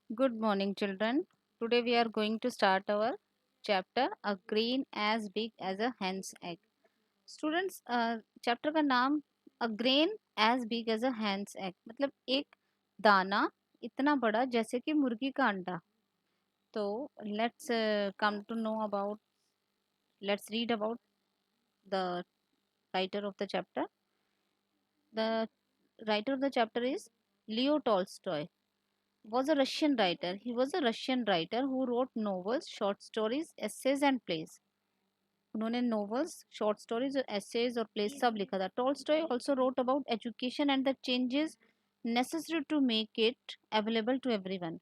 Good morning, children. Today we are going to start our chapter A Grain as Big as a Hen's Egg. Students, chapter का नाम A Grain as Big as a Hen's Egg मतलब एक दाना इतना बड़ा जैसे कि मुर्गी का अंडा. तो let's come to know about let's read about the writer of the chapter. The writer of the chapter is Leo Tolstoy. Was a Russian writer. He was a Russian writer who wrote novels, short stories, essays and plays. उन्होंने novels, short stories, essays और plays सब लिखा था. Tolstoy also wrote about education and the changes necessary to make it available to everyone.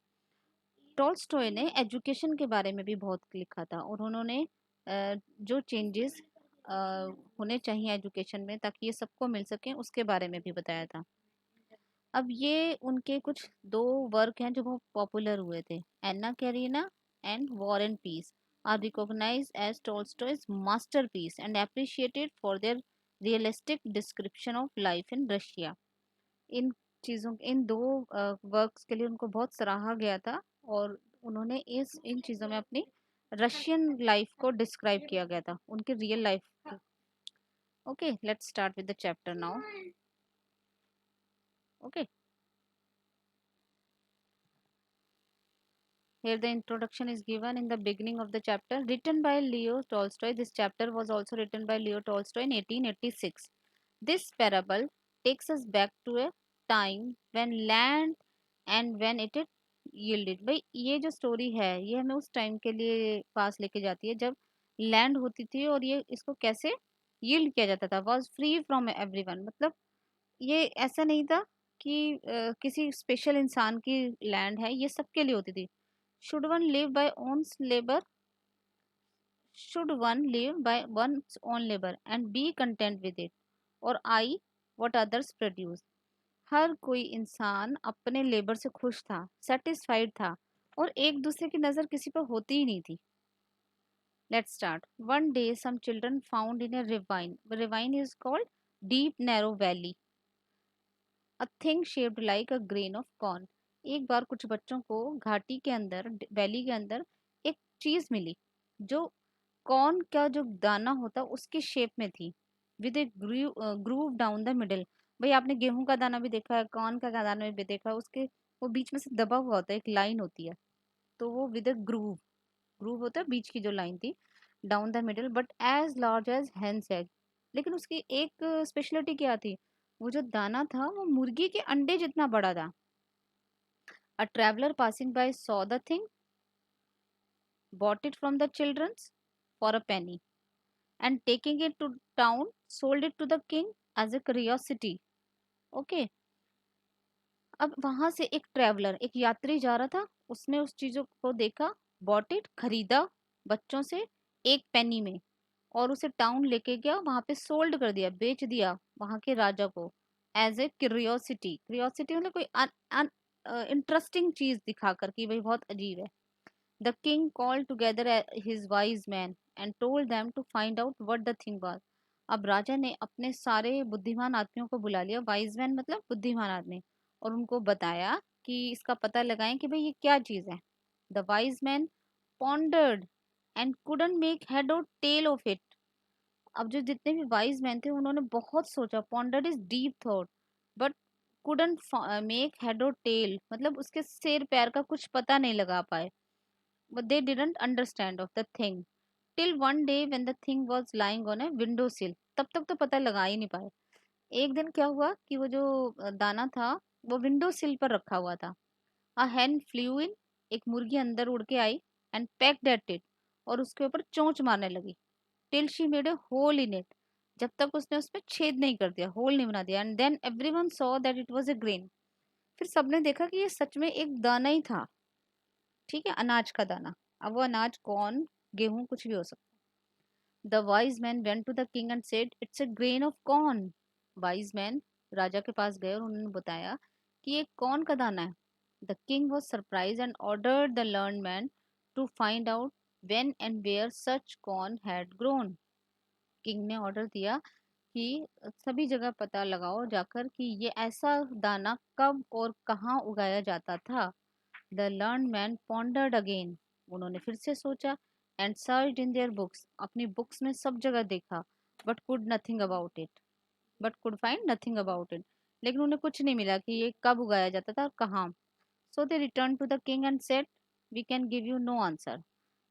Tolstoy ने education के बारे में भी बहुत लिखा था और उन्होंने जो चेंजेस होने चाहिए एजुकेशन में ताकि ये सबको मिल सके उसके बारे में भी बताया था. अब ये उनके कुछ दो वर्क हैं जो बहुत पॉपुलर हुए थे. Anna Karenina and War and Peace are recognized as Tolstoy's masterpiece and appreciated for their realistic description of life in Russia. In in two works के लिए उनको बहुत सराहा गया था और उन्होंने इन चीज़ों में अपनी रशियन लाइफ को डिस्क्राइब किया गया था, उनकी real life. Okay, let's start with the chapter now. Okay. Here the introduction is given in the beginning of the chapter. Written by Leo Tolstoy. This chapter was also written by Leo Tolstoy in 1886. This parable takes us back to a time when land and when it yielded. भाई ये जो story है ये हमें उस time के लिए पास लेके जाती है जब लैंड होती थी और ये इसको कैसे यील्ड किया जाता था. वॉज फ्री फ्रॉम एवरीवन मतलब ये ऐसा नहीं था कि किसी स्पेशल इंसान की लैंड है, ये सबके लिए होती थी. Should one live by one's labor? Should one live by one's own labor and be content with it? और I what others produce? हर कोई इंसान अपने लेबर से खुश था, सेटिस्फाइड था और एक दूसरे की नज़र किसी पर होती ही नहीं थी. Let's start. One day some children found in a ravine. Ravine is called deep narrow valley. A thing shaped like a grain of corn. एक बार कुछ बच्चों को घाटी के अंदर वैली के अंदर एक चीज मिली जो कॉर्न का जो दाना होता उसकी शेप में थी. With A groove down the middle. भाई आपने गेहूं का दाना भी देखा है, कॉर्न का दाना भी देखा है, उसके वो बीच में से दबा हुआ होता है, एक लाइन होती है. तो वो विद ए ग्रूव, ग्रूव होता है बीच की जो लाइन थी, down the middle but as large as hen's egg. लेकिन उसकी एक स्पेशलिटी क्या थी, वो जो दाना था वो मुर्गी के अंडे जितना बड़ा था. A traveler passing by saw the thing, bought it from the children's for a penny, and taking it to town, sold it to the king as a curiosity. Okay. अब वहां से एक ट्रेवलर, एक यात्री जा रहा था, उसने उस चीजों को देखा, बॉट इट, खरीदा बच्चों से एक पेनी में और उसे टाउन लेके गया, वहां पे सोल्ड कर दिया, बेच दिया वहां के राजा को एज ए क्यूरियोसिटी. क्यूरियोसिटी मतलब कोई इंटरेस्टिंग चीज दिखाकर कि भाई बहुत अजीब है. The king called together his wise men and told them to find out what the thing was. अब राजा ने अपने सारे बुद्धिमान आदमियों को बुला लिया, वाइज मैन मतलब बुद्धिमान आदमी, और उनको बताया कि इसका पता लगाएं कि भाई ये क्या चीज है. The wise man pondered and couldn't make head or tail of it. अब जो जितने भी वाइज मैन थे उन्होंने बहुत सोचा, pondered is deep thought, but couldn't make head or tail मतलब उसके सिर पैर का कुछ पता नहीं लगा पाए. But they didn't understand of the thing till one day when the thing was lying on a window sill. तब तक तो पता लगा ही नहीं पाए. एक दिन क्या हुआ कि वो जो दाना था वो विंडो सिल पर रखा हुआ था. A hen flew in. एक मुर्गी अंदर उड़ के आई and pecked at it. और उसके ऊपर चोंच मारने लगी. Till she made a hole in it. जब तक उसने उसमें छेद नहीं कर दिया, होल नहीं बना दिया. And then everyone saw that it was a grain. फिर सबने देखा कि ये सच में एक दाना ही था. ठीक है, अनाज का दाना. अब वो अनाज कौन, गेहूं, कुछ भी हो सकता है. The wise man went to the king and said it's a grain of corn. Wise man राजा के पास गए और उन्होंने बताया कि ये कौन का दाना है. The king was surprise and ordered the learn man to find out when and where such corn had grown. King ने ऑर्डर दिया कि सभी जगह पता लगाओ जाकर कि ये ऐसा दाना कब और कहाँ उगाया जाता था. The learn man pondered again, उन्होंने फिर से सोचा, and search in their books, अपनी बुक्स में सब जगह देखा, but could nothing about it, but could find nothing about it, लेकिन उन्हें कुछ नहीं मिला कि ये कब उगाया जाता था और कहाँ। So they return to the king and said, we can give you no answer,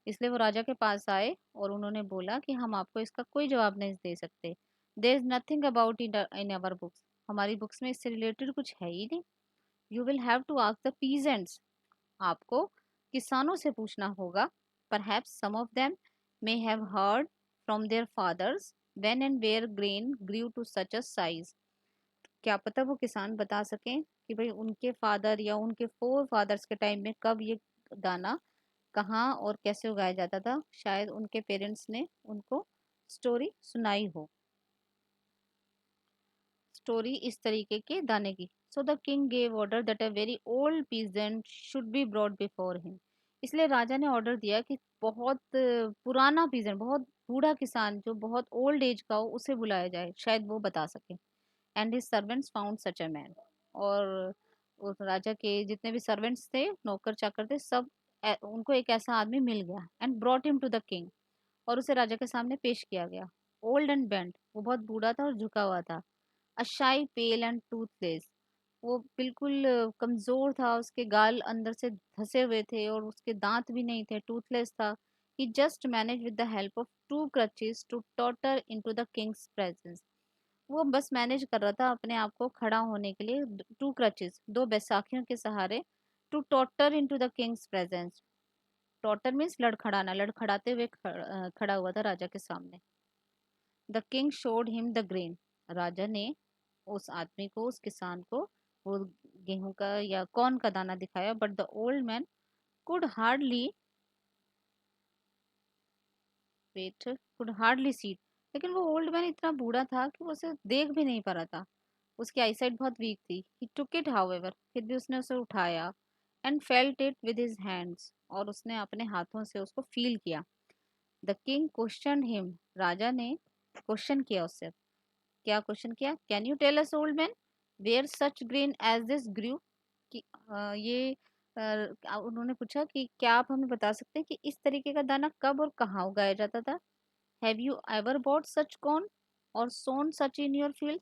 इसलिए वो राजा के पास आए और उन्होंने बोला कि हम आपको इसका कोई जवाब नहीं दे सकते। There is nothing about in in our books, हमारी बुक्स में इससे रिलेटेड कुछ है ही नहीं। You will have to ask the peasants, आपको किसानों से पूछना होगा। Perhaps some of them may have heard from their fathers when and where grain grew to such a size, क्या पता वो किसान बता सकें कि भाई उनके फादर या उनके फोर फादर्स के टाइम में कब ये दाना कहाँ और कैसे उगाया जाता था, शायद उनके पेरेंट्स ने उनको स्टोरी सुनाई हो, स्टोरी इस तरीके के दाने की। सो the king gave order that a very old peasant should be brought before him, इसलिए राजा ने ऑर्डर दिया कि बहुत पुराना पीजेंट, बहुत बूढ़ा किसान जो बहुत ओल्ड एज का हो उसे बुलाया जाए, शायद वो बता सके। And his servants found such a man, और उस राजा के जितने भी सर्वेंट्स थे, नौकर चाकर थे, सब उनको एक ऐसा आदमी मिल गया, and brought him to the king, और उसे राजा के सामने पेश किया गया। ओल्ड एंड बेंट, वो बहुत बूढ़ा था और झुका हुआ था। अ शाई पेल एंड टूथलेस, वो बिल्कुल कमजोर था, उसके गाल अंदर से धसे हुए थे और उसके दांत भी नहीं थे, टूथलेस था। He just manage with the help of two crutches to totter into the king's presence, वो बस मैनेज कर रहा था अपने आप को खड़ा होने के लिए, टू क्रचेस, दो बैसाखियों के सहारे, to totter into the king's presence, totter means लड़खड़ाना, लड़खड़ाते हुए खड़ा हुआ था राजा के सामने। The king showed him the grain, राजा ने उस आदमी को, उस किसान को वो गेहूं का या कौन का दाना दिखाया, but the old man could hardly wait, could hardly see, लेकिन वो ओल्ड मैन इतना बूढ़ा था कि वो उसे देख भी नहीं पा रहा था, उसकी आईसाइट बहुत वीक थी। ही टुक इट हाउएवर, फिर भी उसने उसे उठाया, and felt it with his hands, और उसने अपने हाथों से उसको फील किया। द किंग क्वेश्चन हिम, राजा ने क्वेश्चन किया उससे, क्या क्वेश्चन किया, can you tell us old man where such grain as this grew, कि उन्होंने पूछा कि क्या आप हमें बता सकते हैं कि इस तरीके का दाना कब और कहाँ उगाया जाता था। Have you ever bot such corn और सोन सच इन योर फील्ड,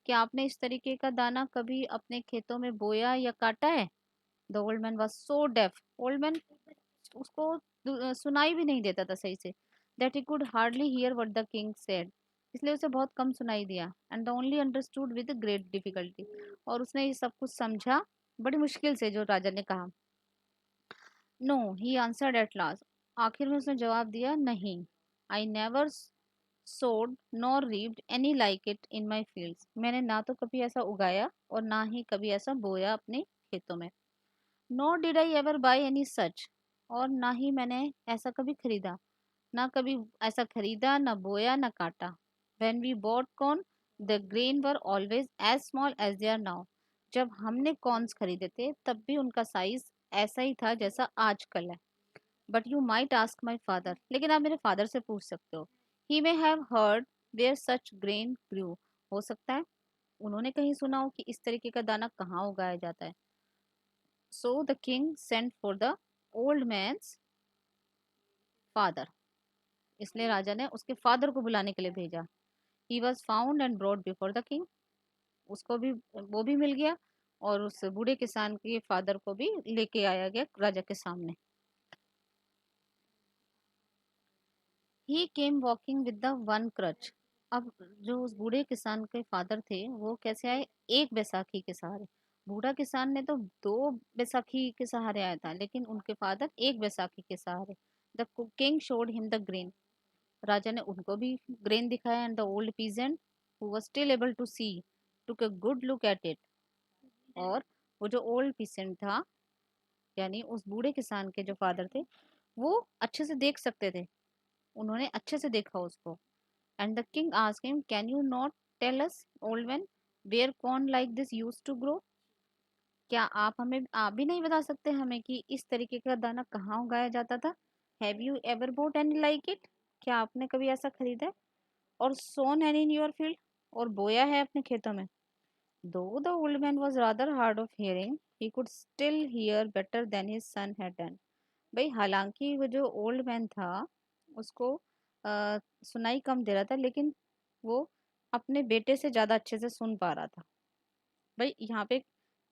क्या आपने इस तरीके का दाना कभी अपने खेतों में बोया या काटा है। The old man was so deaf, old man उसको सुनाई भी नहीं देता था सही से, that he could hardly hear what the king said, इसलिए उसे बहुत कम सुनाई दिया। And the only understood with great difficulty, और उसने ये सब कुछ समझा बड़ी मुश्किल से जो राजा ने कहा। No, he answered at last, आखिर में उसने जवाब दिया, नहीं। I never sowed nor reaped any like it in my fields, मैंने ना तो कभी ऐसा उगाया और ना ही कभी ऐसा बोया अपने खेतों में। Nor did I ever by any such, और ना ही मैंने ऐसा कभी खरीदा, ना कभी ऐसा खरीदा, ना बोया, ना काटा। When we bought corn the grain were always as small as they are now, जब हमने कॉर्न्स खरीदे थे तब भी उनका साइज ऐसा ही था जैसा आजकल है। But you might ask my father, लेकिन आप मेरे फादर से पूछ सकते हो, he may have heard where such grain grew, हो सकता है उन्होंने कहीं सुना हो कि इस तरीके का दाना कहाँ उगाया जाता है। So the king sent for the old man's father, इसलिए राजा ने उसके फादर को बुलाने के लिए भेजा। He was found and brought before the king, उसको भी, वो भी मिल गया, और उस बूढ़े किसान के फादर को भी लेके आया गया राजा के सामने। He came walking with the one crutch, अब जो उस बूढ़े किसान के फादर थे वो कैसे आए, एक बैसाखी के सहारे। बूढ़ा किसान ने तो दो बैसाखी के सहारे आया था, लेकिन उनके फादर एक बैसाखी के सहारे। The king showed him the grain, राजा ने उनको भी ग्रेन दिखाया, and the old peasant who was still able to see took a good look at it, और वो जो ओल्ड पीजेंट था, यानी उस बूढ़े किसान के जो फादर थे, वो अच्छे से देख सकते थे, उन्होंने अच्छे से देखा उसको। And the king asked him, can you not tell us old man where corn like this used to grow, क्या आप भी नहीं बता सकते हमें कि इस तरीके का दाना कहाँ उगाया जाता था। Have you ever boat any like it, क्या आपने कभी ऐसा खरीदा है, और सोन एनी इन योर फील्ड, और बोया है अपने खेतों में। दो the old man was rather hard of hearing, he could still here better than his son had done. भाई हालांकि वो जो ओल्ड मैन था उसको सुनाई कम दे रहा था, लेकिन वो अपने बेटे से ज्यादा अच्छे से सुन पा रहा था। भाई यहाँ पे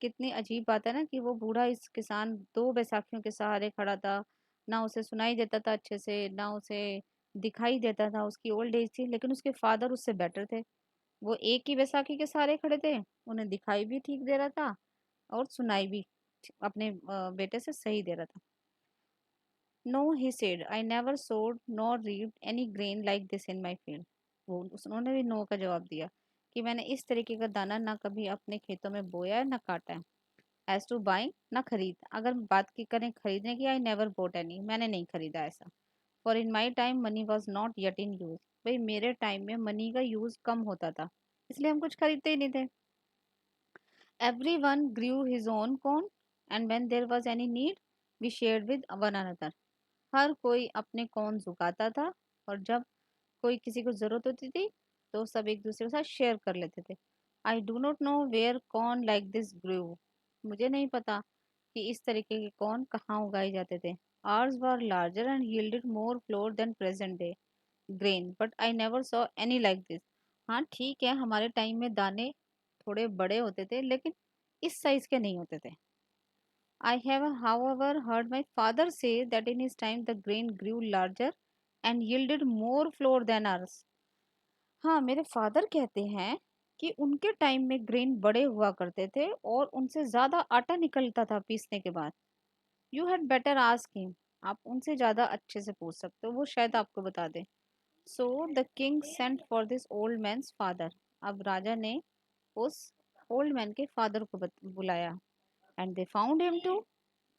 कितनी अजीब बात है ना कि वो बूढ़ा इस किसान दो बैसाखियों के सहारे खड़ा था, ना उसे सुनाई देता था अच्छे से, ना उसे दिखाई देता था, उसकी ओल्ड एज थी, लेकिन उसके फादर उससे बेटर थे। वो एक ही बैसाखी के सहारे खड़े थे, उन्हें दिखाई भी ठीक दे रहा था और सुनाई भी अपने बेटे से सही दे रहा था। No he said, I never sowed nor reaped any grain like this in my field. वो उन्होंने भी नो का जवाब दिया कि मैंने इस तरीके का दाना ना कभी अपने खेतों में बोया है ना काटा है। एज टू बाइंग, ना खरीद, अगर बात की करें खरीदने की, आई नेवर बोट एनी, मैंने नहीं खरीदा ऐसा। For in my time money was not yet in use, भाई मेरे टाइम में मनी का यूज कम होता था, इसलिए हम कुछ खरीदते ही नहीं थे। Every one grew his own corn and when there was any need we shared with one another. हर कोई अपने कॉर्न उगाता था, और जब कोई किसी को जरूरत होती थी तो सब एक दूसरे के साथ शेयर कर लेते थे। I do not know where corn like this grew, मुझे नहीं पता कि इस तरीके के कॉर्न कहाँ उगाए जाते थे। Ears were larger and yielded more flour than present day grain but I never saw any like this। हाँ ठीक है, हमारे टाइम में दाने थोड़े बड़े होते थे, लेकिन इस साइज के नहीं होते थे। I have however heard my father say that in his time the grain grew larger and yielded more flour than ours। हाँ, मेरे फादर कहते हैं कि उनके टाइम में ग्रेन बड़े हुआ करते थे और उनसे ज्यादा आटा निकलता था पीसने के बाद। You had better ask him, आप उनसे ज्यादा अच्छे से पूछ सकते हो, वो शायद आपको बता दें। So the king sent for this old man's father, अब राजा ने उस ओल्ड मैन के फादर को बुलाया। And they found him too,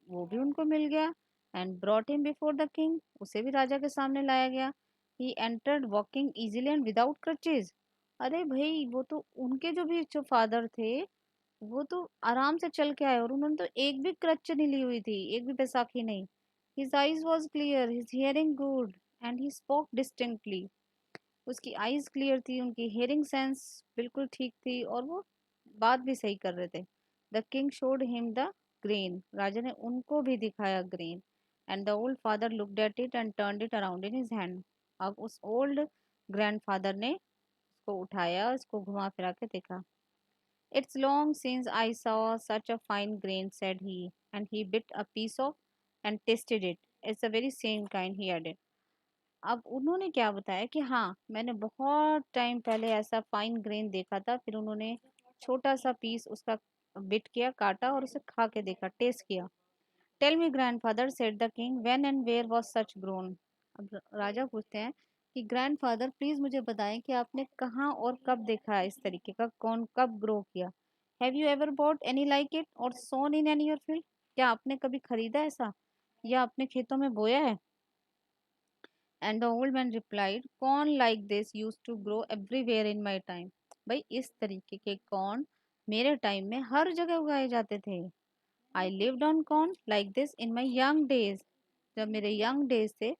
वो भी उनको मिल गया। And brought him before the king, उसे भी राजा के सामने लाया गया। He entered walking easily and without crutches. अरे भाई वो तो उनके जो फादर थे वो तो आराम से चल के आए, और उन्होंने तो एक भी क्रच नहीं ली हुई थी, एक भी बैसाखी नहीं। His eyes was clear, his hearing good, and he spoke distinctly. उसकी आईज क्लियर थी, उनकी हियरिंग सेंस बिल्कुल ठीक थी, और वो बात भी सही कर रहे थे। The king showed him the grain, राजा ने उनको भी दिखाया grain. And the old father looked at it and turned it around in his hand. अब उस ओल्ड ग्रैंडफादर ने उसको उठाया, उसको घुमा फिरा के देखा। It's long since I saw such a fine grain, said he, and he bit a piece off and tasted it. It's the very same kind, he added. अब उन्होंने क्या बताया कि हाँ मैंने बहुत टाइम पहले ऐसा फाइन ग्रेन देखा था, फिर उन्होंने छोटा सा पीस उसका बिट किया, काटा और उसे खा के देखा, टेस्ट किया। Tell me grandfather, said the king, when and where was such grown. अब राजा पूछते हैं कि ग्रैंडफादर प्लीज मुझे बताएं कि आपने कहाँ और कब देखा है, इस तरीके का कौन कब ग्रो किया। Have you ever bot any like it और सोन इन एनी योर फील्ड, क्या आपने कभी खरीदा ऐसा या अपने खेतों में बोया है। And the old man replied, corn like this use to grow everywhere in my time. भाई इस तरीके के कॉर्न मेरे टाइम में हर जगह उगाए जाते थे। I lived on corn like this in my young days, जब मेरे यंग डेज थे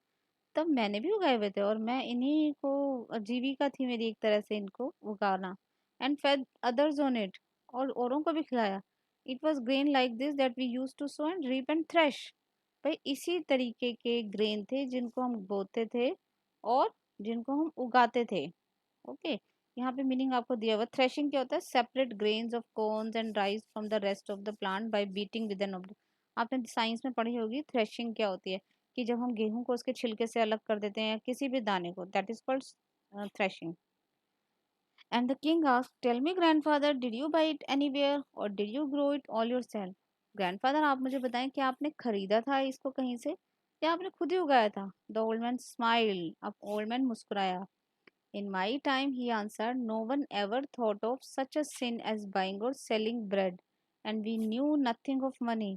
तब मैंने भी उगाए हुए थे, और मैं इन्हीं को जीविका थी मेरी एक तरह से इनको उगाना। And fed others on it, और औरों को भी खिलाया। It was grain like this that we use to sow and reap and thresh. भाई इसी तरीके के ग्रेन थे जिनको हम बोते थे और जिनको हम उगाते थे। ओके, यहाँ पे मीनिंग आपको दिया हुआ। थ्रेशिंग क्या होता है, separate grains of corns and rice from the rest of the plant by beating with an object. आपने साइंस में पढ़ी होगी थ्रेशिंग क्या होती है, कि जब हम गेहूं को उसके छिलके से अलग कर देते हैं, किसी भी दाने को, that is called threshing. And the king asked, tell me grandfather, did you buy it anywhere or did you grow it all yourself. Grandfather आप मुझे बताएं कि आपने खरीदा था इसको कहीं से या आपने खुद ही उगाया था। द ओल्ड मैन स्माइल, अब ओल्ड मैन मुस्कुराया। In my time, he answered, no one ever thought of such a sin as buying or selling bread, and we knew nothing of money।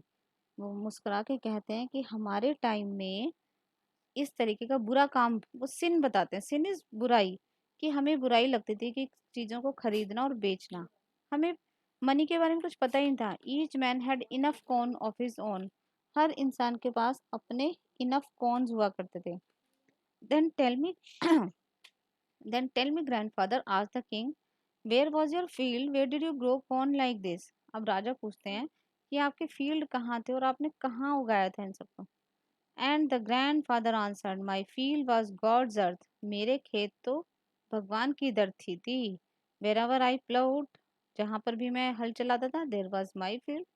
वो मुस्कुरा के कहते हैं कि हमारे टाइम में इस तरीके का बुरा काम, वो सिन बताते हैं, सिन इज बुराई, कि हमें बुराई लगती थी कि चीज़ों को खरीदना और बेचना। हमें मनी के बारे में कुछ पता ही नहीं था। Each man had enough corn of his own, हर इंसान के पास अपने इनफ कॉर्न्स हुआ करते थे। Then tell me Then tell me, grandfather, asked the king, where was your field? Where did you grow corn like this? अब राजा पूछते हैं कि आपके फील्ड कहाँ थे और आपने कहाँ उगाया था इन सबको। And the grandfather answered, my field was God's earth, मेरे खेत तो भगवान की धरती थी। वेरेवर आई प्लाउड, जहाँ पर भी मैं हल चलाता था, there was my field.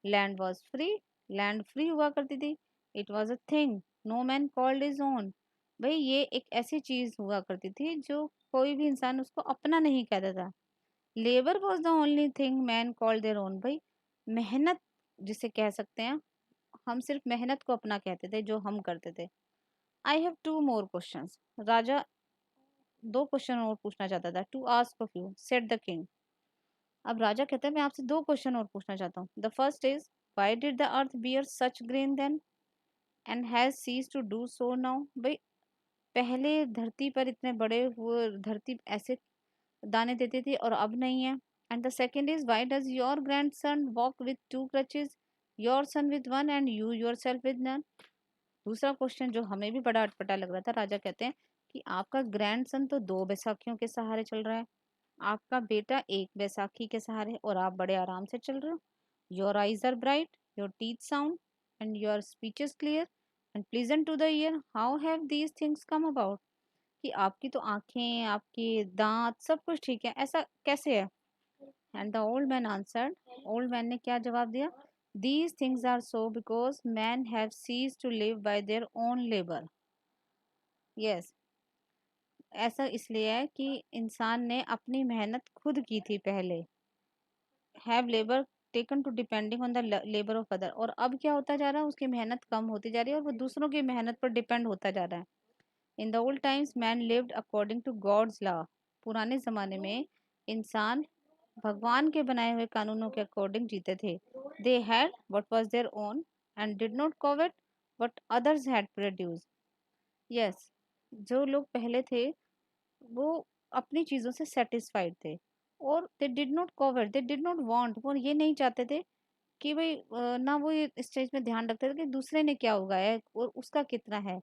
Land was free, land free हुआ करती थी। It was a thing no man called his own, भाई ये एक ऐसी चीज हुआ करती थी जो कोई भी इंसान उसको अपना नहीं कहता था। Labour was the only thing man called their own, भाई मेहनत जिसे कह सकते हैं, हम सिर्फ मेहनत को अपना कहते थे जो हम करते थे। I have two more question, राजा दो क्वेश्चन और पूछना चाहता था। To ask of you said the king, अब राजा कहता है मैं आपसे दो क्वेश्चन और पूछना चाहता हूँ। The first is, why did the earth bear such grain then and has cease to do so now, भाई पहले धरती पर इतने बड़े वो धरती ऐसे दाने देती थी और अब नहीं है। And the second is, why does your grandson walk with two crutches, your son with one and you yourself with none. दूसरा क्वेश्चन जो हमें भी बड़ा अटपटा लग रहा था, राजा कहते हैं कि आपका ग्रैंडसन तो दो बैसाखियों के सहारे चल रहा है, आपका बेटा एक बैसाखी के सहारे, और आप बड़े आराम से चल रहे हो। Your eyes are bright, your teeth sound and your speech is clear and pleasant to the ear, how have these things come about, कि आपकी तो आंखें, आपके दांत, सब कुछ ठीक है, ऐसा कैसे है। And the old man answered, old man ने क्या जवाब दिया, these things are so because man have cease to live by their own labour. Yes, ऐसा इसलिए है कि इंसान ने अपनी मेहनत खुद की थी पहले। Have labour taken to depending on the labour of other, और अब क्या होता जा रहा है, उसकी मेहनत कम होती जा रही है और वो दूसरों की मेहनत पर डिपेंड होता जा रहा है। In the old times man lived according to God's law, पुराने जमाने में इंसान भगवान के बनाए हुए कानूनों के अकॉर्डिंग जीते थे। They had what was their own and did not covet what others had produce. Yes, जो लोग पहले थे वो अपनी चीज़ों से सेटिस्फाइड थे, और they did not cover, they did not want, वो ये नहीं चाहते थे कि भाई ना वो ये इस चीज़ में ध्यान रखते थे कि दूसरे ने क्या उगाया है और उसका कितना है।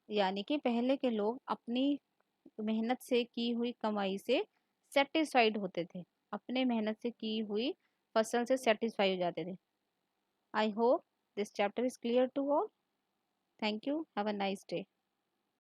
यानी कि पहले के लोग अपनी मेहनत से की हुई कमाई से सेटिस्फाइड होते थे, अपने मेहनत से की हुई फसल से सेटिस्फाई हो जाते थे। I hope this chapter is clear to all. Thank you, have a nice day.